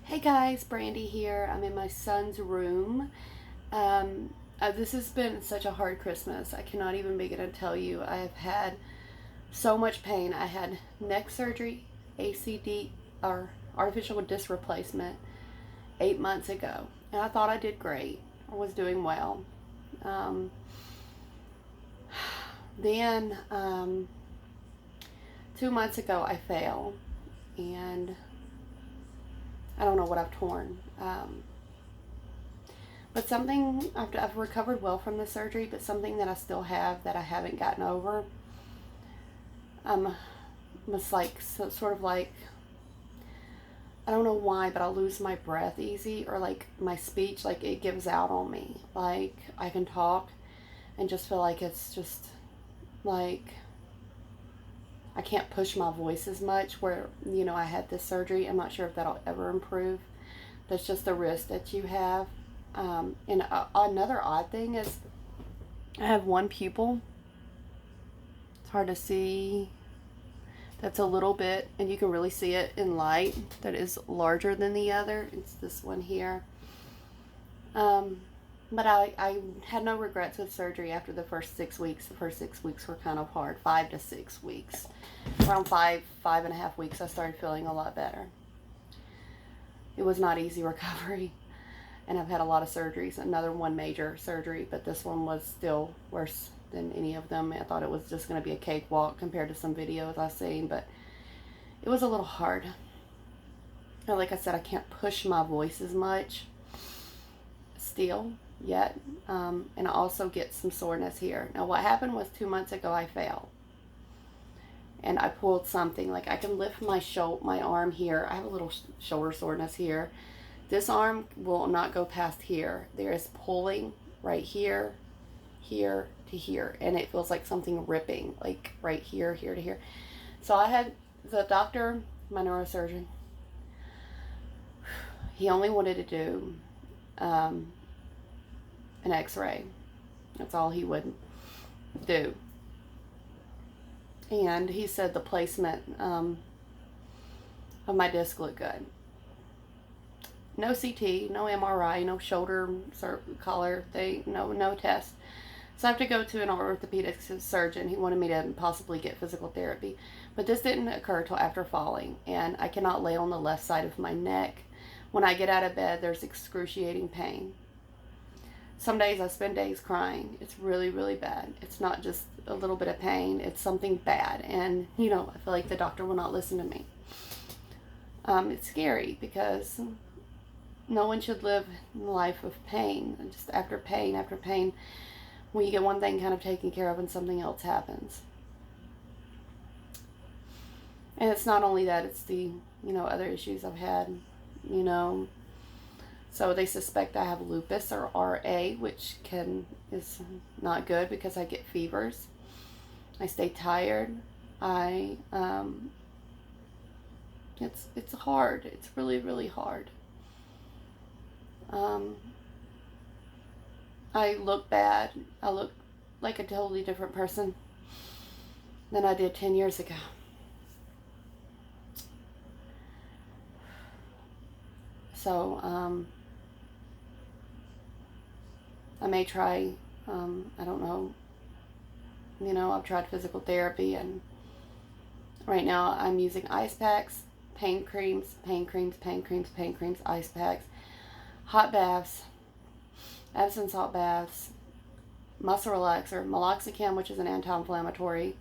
Hey guys, Brandy here. I'm in my son's room. This has been such a hard Christmas. I cannot even begin to tell you. I have had so much pain. I had neck surgery, ACD, or artificial disc replacement, 8 months ago. And I thought I did great. I was doing well. Um, then, 2 months ago, I fell. And I don't know what I've torn. But something, I've recovered well from the surgery, but something that I still have that I haven't gotten over. It's like, sort of like, I don't know why, but I'll lose my breath easy, or like my speech, like it gives out on me. Like I can talk and just feel like it's just like I can't push my voice as much where, I had this surgery. I'm not sure if that'll ever improve. That's just a risk that you have. Another odd thing is I have one pupil. It's hard to see. That's a little bit, and you can really see it in light, that is larger than the other. It's this one here. But I had no regrets with surgery after the first 6 weeks. The first 6 weeks were kind of hard, 5 to 6 weeks. Around 5.5 weeks, I started feeling a lot better. It was not easy recovery, and I've had a lot of surgeries. Another one major surgery, but this one was still worse than any of them. I thought it was just going to be a cakewalk compared to some videos I've seen, but it was a little hard. And like I said, I can't push my voice as much still yet, and I also get some soreness here. Now what happened was 2 months ago I fell and I pulled something. Like I can lift my arm here. I have a little shoulder soreness here. This arm will not go past here. There is pulling right here, here to here, and it feels like something ripping, like right here, here to here. So I had the doctor, my neurosurgeon, he only wanted to do an x-ray. That's all he would do. And he said the placement of my disc looked good. No CT, no MRI, no shoulder collar thing, no test. So I have to go to an orthopedic surgeon. He wanted me to possibly get physical therapy. But this didn't occur till after falling, and I cannot lay on the left side of my neck. When I get out of bed, there's excruciating pain. Some days I spend days crying. It's really, really bad. It's not just a little bit of pain. It's something bad. And, I feel like the doctor will not listen to me. It's scary because no one should live a life of pain. And just after pain, when you get one thing kind of taken care of and something else happens. And it's not only that, it's the, other issues I've had, So they suspect I have lupus, or RA, which is not good because I get fevers. I stay tired. It's hard. It's really, really hard. I look bad. I look like a totally different person than I did 10 years ago. So, I may try, I don't know, I've tried physical therapy, and right now I'm using ice packs, pain creams, ice packs, hot baths, Epsom salt baths, muscle relaxer, meloxicam, which is an anti-inflammatory.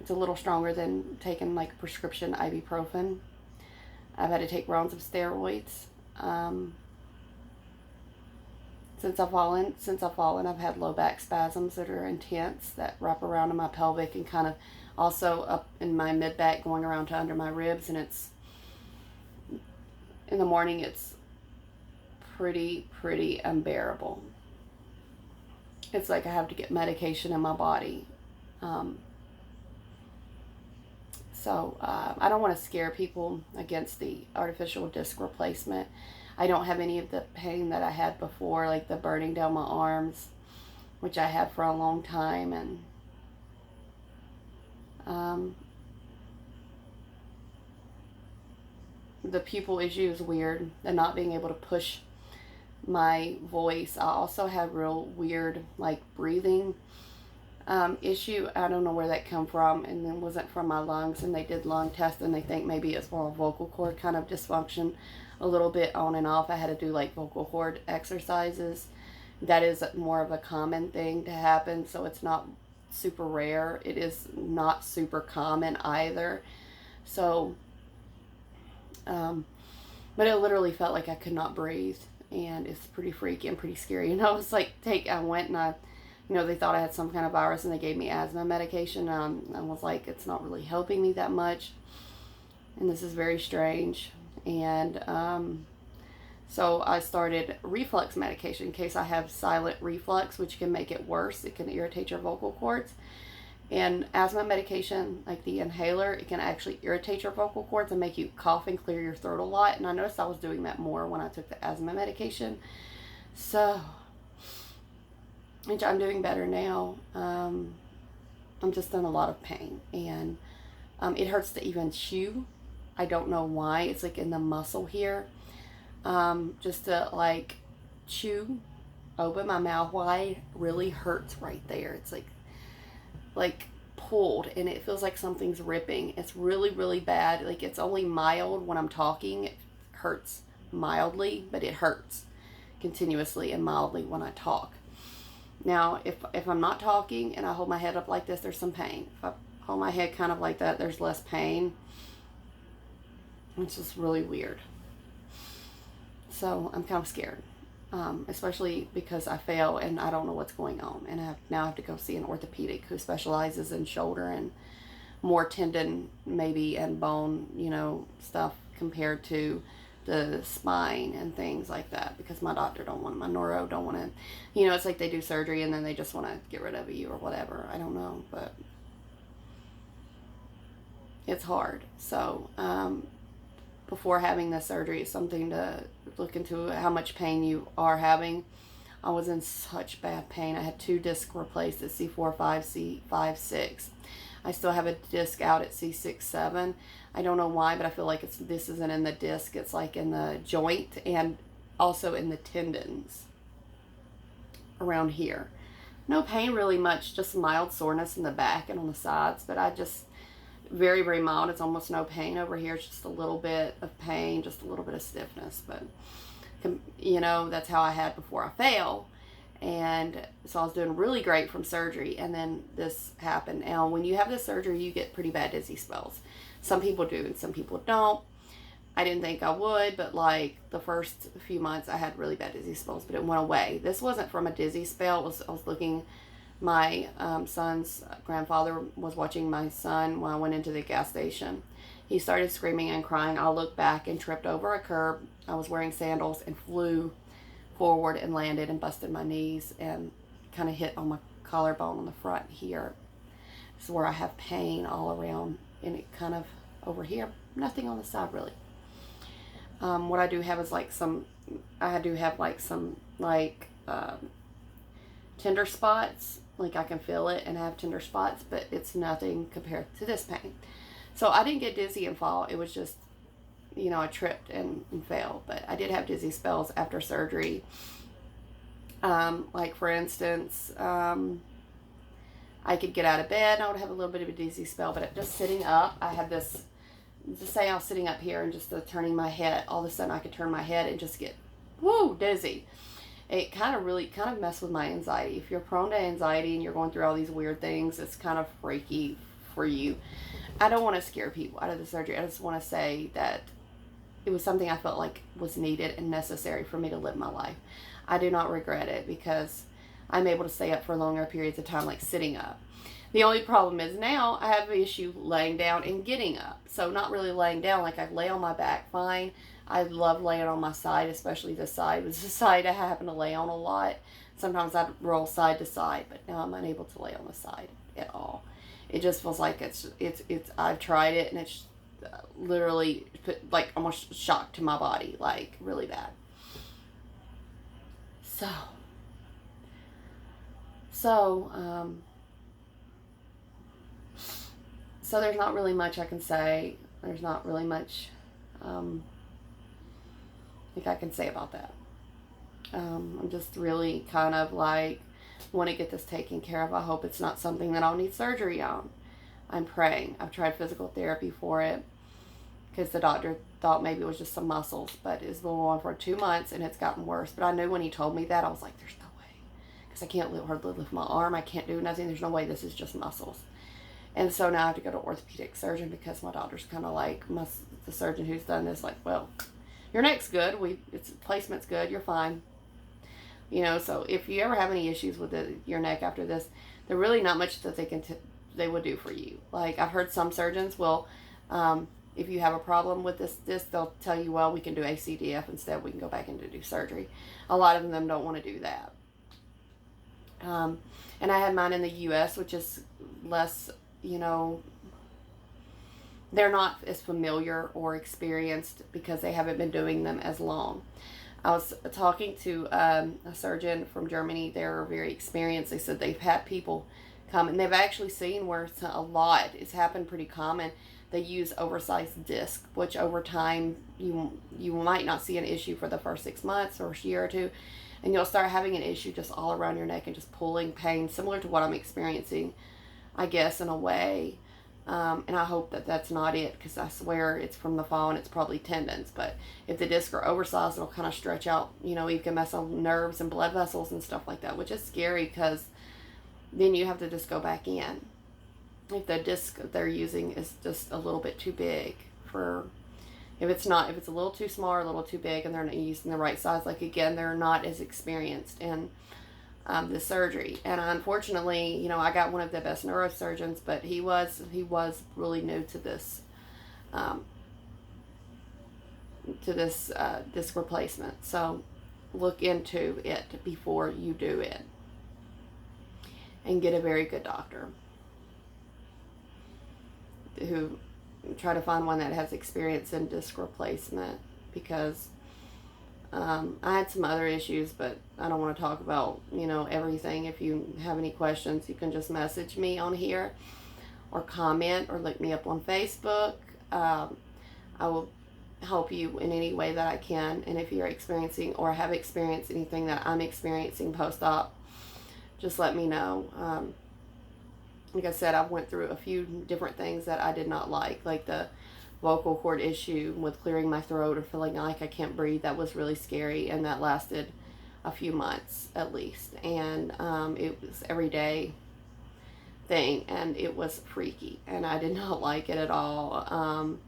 It's a little stronger than taking like prescription ibuprofen. I've had to take rounds of steroids. Since I've fallen, I've had low back spasms that are intense, that wrap around in my pelvic and kind of also up in my mid back, going around to under my ribs. And in the morning, it's pretty unbearable. It's like I have to get medication in my body. So I don't want to scare people against the artificial disc replacement. I don't have any of the pain that I had before, like the burning down my arms, which I had for a long time. And, the pupil issue is weird, and not being able to push my voice. I also have real weird like breathing issue. I don't know where that come from, and then wasn't from my lungs. And they did lung tests, and they think maybe it's more vocal cord kind of dysfunction, a little bit on and off. I had to do like vocal cord exercises. That is more of a common thing to happen, so it's not super rare. It is not super common either. So, but it literally felt like I could not breathe, and it's pretty freaky and pretty scary. And I was like, I went and they thought I had some kind of virus, and they gave me asthma medication. I was like, it's not really helping me that much, and this is very strange. And so I started reflux medication in case I have silent reflux, which can make it worse. It can irritate your vocal cords. And asthma medication, like the inhaler, it can actually irritate your vocal cords and make you cough and clear your throat a lot. And I noticed I was doing that more when I took the asthma medication. So, which I'm doing better now. I'm just in a lot of pain. And it hurts to even chew. I don't know why. It's like in the muscle here. Just to like chew, open my mouth wide, really hurts right there. It's like pulled, and it feels like something's ripping. It's really, really bad. Like, it's only mild when I'm talking. It hurts mildly, but it hurts continuously and mildly when I talk. Now, if I'm not talking and I hold my head up like this, there's some pain. If I hold my head kind of like that, there's less pain. It's just really weird. So I'm kind of scared, especially because I fell and I don't know what's going on. And I have to go see an orthopedic who specializes in shoulder and more tendon maybe and bone, stuff compared to the spine and things like that, because my doctor my neuro don't want to, it's like they do surgery and then they just want to get rid of you or whatever. I don't know, but it's hard. So, before having this surgery, it's something to look into, how much pain you are having. I was in such bad pain. I had 2 discs replaced at C4, 5, C5, 6. I still have a disc out at C6, 7. I don't know why, but I feel like this isn't in the disc. It's like in the joint and also in the tendons around here. No pain really much, just mild soreness in the back and on the sides, but I just very, very mild. It's almost no pain over here. It's just a little bit of pain, just a little bit of stiffness. But, that's how I had before I fell. And so I was doing really great from surgery. And then this happened. Now, when you have this surgery, you get pretty bad dizzy spells. Some people do and some people don't. I didn't think I would, but like the first few months, I had really bad dizzy spells, but it went away. This wasn't from a dizzy spell. I was looking. My son's grandfather was watching my son when I went into the gas station. He started screaming and crying. I looked back and tripped over a curb. I was wearing sandals and flew forward and landed and busted my knees and kind of hit on my collarbone on the front here. This is where I have pain all around, and it kind of over here. Nothing on the side really. What I do have is some tender spots. Like, I can feel it and have tender spots, but it's nothing compared to this pain. So I didn't get dizzy and fall. It was just, I tripped and fell. But I did have dizzy spells after surgery. Like, for instance, I could get out of bed and I would have a little bit of a dizzy spell. But just sitting up, I had this, just say I was sitting up here and just turning my head, all of a sudden I could turn my head and just get, dizzy. It kind of messed with my anxiety. If you're prone to anxiety and you're going through all these weird things, it's kind of freaky for you. I don't want to scare people out of the surgery. I just want to say that it was something I felt like was needed and necessary for me to live my life. I do not regret it because I'm able to stay up for longer periods of time, like sitting up. The only problem is now I have an issue laying down and getting up. So not really laying down, like I lay on my back fine. I love laying on my side, especially this side. It was the side I happen to lay on a lot. Sometimes I'd roll side to side, but now I'm unable to lay on the side at all. It just feels like it's I've tried it and it's literally like almost shock to my body, like really bad. So there's not really much I can say. There's not really much think I can say about that. I'm just really kind of like, want to get this taken care of. I hope it's not something that I'll need surgery on. I'm praying. I've tried physical therapy for it because the doctor thought maybe it was just some muscles, but it's been going on for 2 months and it's gotten worse. But I knew when he told me that, I was like, there's no way, because I can't hardly lift my arm. I can't do nothing. There's no way this is just muscles. And so now I have to go to orthopedic surgeon because my doctor's kind of like, the surgeon who's done this, like, well, your neck's good. Its placement's good. You're fine. You know, so if you ever have any issues with your neck after this, there's really not much that they would do for you. Like, I've heard some surgeons will, if you have a problem with this, they'll tell you, well, we can do ACDF instead. We can go back in to do surgery. A lot of them don't want to do that. And I had mine in the U.S., which is less, you know, they're not as familiar or experienced because they haven't been doing them as long. I was talking to a surgeon from Germany. They're very experienced. They said they've had people come, and they've actually seen where it's a lot. It's happened pretty common. They use oversized disc, which over time you might not see an issue for the first 6 months or a year or two, and you'll start having an issue just all around your neck and just pulling pain, similar to what I'm experiencing, I guess, in a way. And I hope that that's not it, because I swear it's from the fall and it's probably tendons. But if the discs are oversized, it'll kind of stretch out. You know, you can mess on nerves and blood vessels and stuff like that, which is scary because then you have to just go back in. If the disc they're using is just a little bit too big for, if it's a little too small or a little too big and they're not using the right size, like, again, they're not as experienced in the surgery. And unfortunately, you know, I got one of the best neurosurgeons, but he was really new to this disc replacement. So look into it before you do it and get a very good doctor who try to find one that has experience in disc replacement, because I had some other issues, but I don't want to talk about, you know, everything. If you have any questions, you can just message me on here or comment or look me up on Facebook. I will help you in any way that I can. And if you're experiencing or have experienced anything that I'm experiencing post-op, just let me know. Like I said, I went through a few different things that I did not like the vocal cord issue with clearing my throat or feeling like I can't breathe. That was really scary, and that lasted a few months at least. And it was everyday thing, and it was freaky, and I did not like it at all.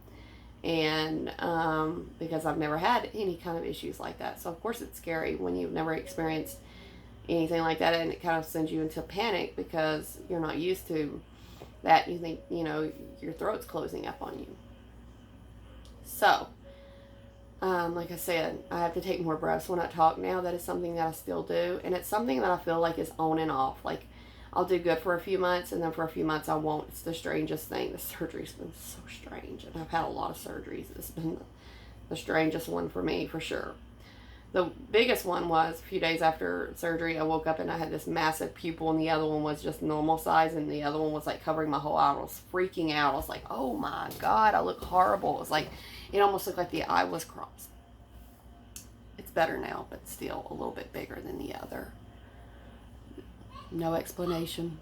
Because I've never had any kind of issues like that, so of course it's scary when you've never experienced anything like that, and it kind of sends you into panic because you're not used to that. You think, you know, your throat's closing up on you. So, like I said, I have to take more breaths when I talk now. That is something that I still do, and it's something that I feel like is on and off. Like, I'll do good for a few months, and then for a few months I won't. It's the strangest thing. The surgery's been so strange, and I've had a lot of surgeries. It's been the strangest one for me, for sure. The biggest one was a few days after surgery, I woke up and I had this massive pupil, and the other one was just normal size, and the other one was like covering my whole eye. I was freaking out. I was like, oh my God, I look horrible. It was like, it almost looked like the eye was crossed. It's better now, but still a little bit bigger than the other. No explanation.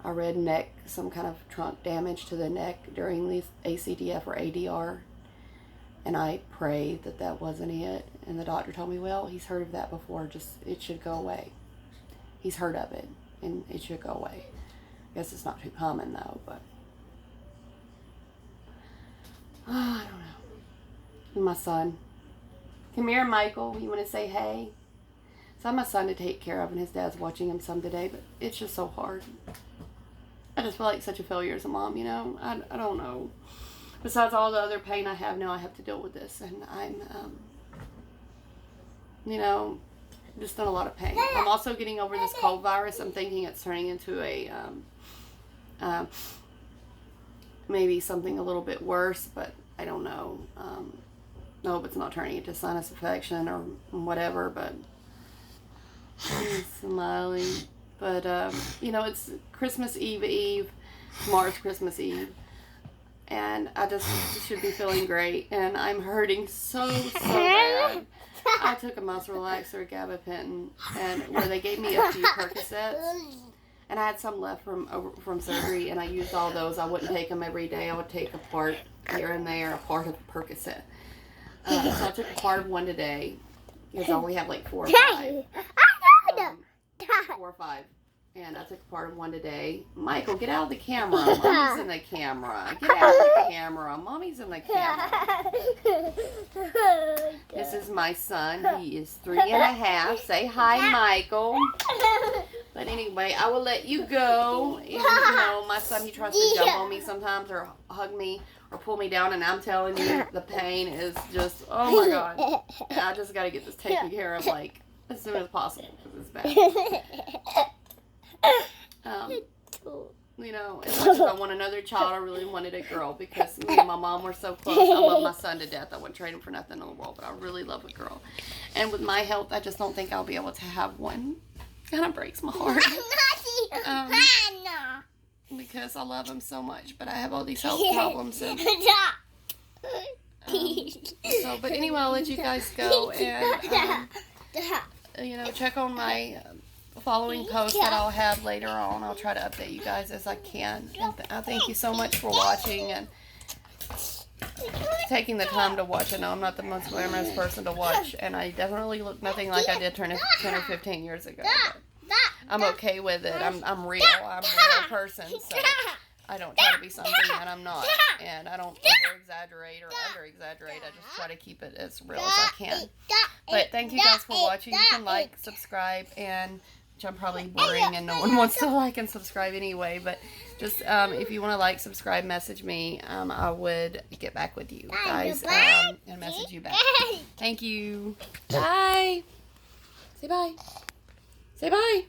I read some kind of trunk damage to the neck during the ACDF or ADR. And I prayed that that wasn't it. And the doctor told me, well, he's heard of that before. It should go away. He's heard of it, and it should go away. I guess it's not too common, though, but I don't know. And my son. Come here, Michael. You want to say hey? So I have my son to take care of, and his dad's watching him some today, but it's just so hard. I just feel like such a failure as a mom, you know? I don't know. Besides all the other pain I have now, I have to deal with this, and I'm, you know, just in a lot of pain. I'm also getting over this cold virus. I'm thinking it's turning into a, maybe something a little bit worse, but I don't know. I hope it's not turning into sinus infection or whatever, but he's smiling. But, you know, it's Christmas Eve. Tomorrow's Christmas Eve. and I just should be feeling great, and I'm hurting so bad. I took a muscle relaxer, a gabapentin, and where they gave me a few Percocets, and I had some left from surgery, and I used all those. I wouldn't take them every day. I would take a part here and there, a part of a Percocet. So I took a part of one today, because I only have like 4 or 5. 4 or 5. And I took a part of one today. Michael, get out of the camera. Mommy's in the camera. Get out of the camera. Mommy's in the camera. This is my son. He is 3.5. Say hi, Michael. But anyway, I will let you go. And, you know, my son, he tries to jump on me sometimes or hug me or pull me down. And I'm telling you, the pain is just, oh my God. And I just got to get this taken care of, like, as soon as possible because it's bad. You know, as much as I want another child, I really wanted a girl because me and my mom were so close. I love my son to death. I wouldn't trade him for nothing in the world, but I really love a girl. And with my health, I just don't think I'll be able to have one. Kind of breaks my heart. Because I love him so much, but I have all these health problems. And, but anyway, I'll let you guys go and, you know, check on my following posts that I'll have later on. I'll try to update you guys as I can. And I thank you so much for watching and taking the time to watch. I know I'm not the most glamorous person to watch, and I definitely look nothing like I did 10 or 15 years ago. But I'm okay with it. I'm real. I'm a real person, so I don't try to be something that I'm not. And I don't over-exaggerate or under-exaggerate. I just try to keep it as real as I can. But thank you guys for watching. You can like, subscribe, and which I'm probably boring and no one wants to like and subscribe anyway. But just if you want to like, subscribe, message me. I would get back with you guys and message you back. Thank you. Bye. Say bye. Say bye.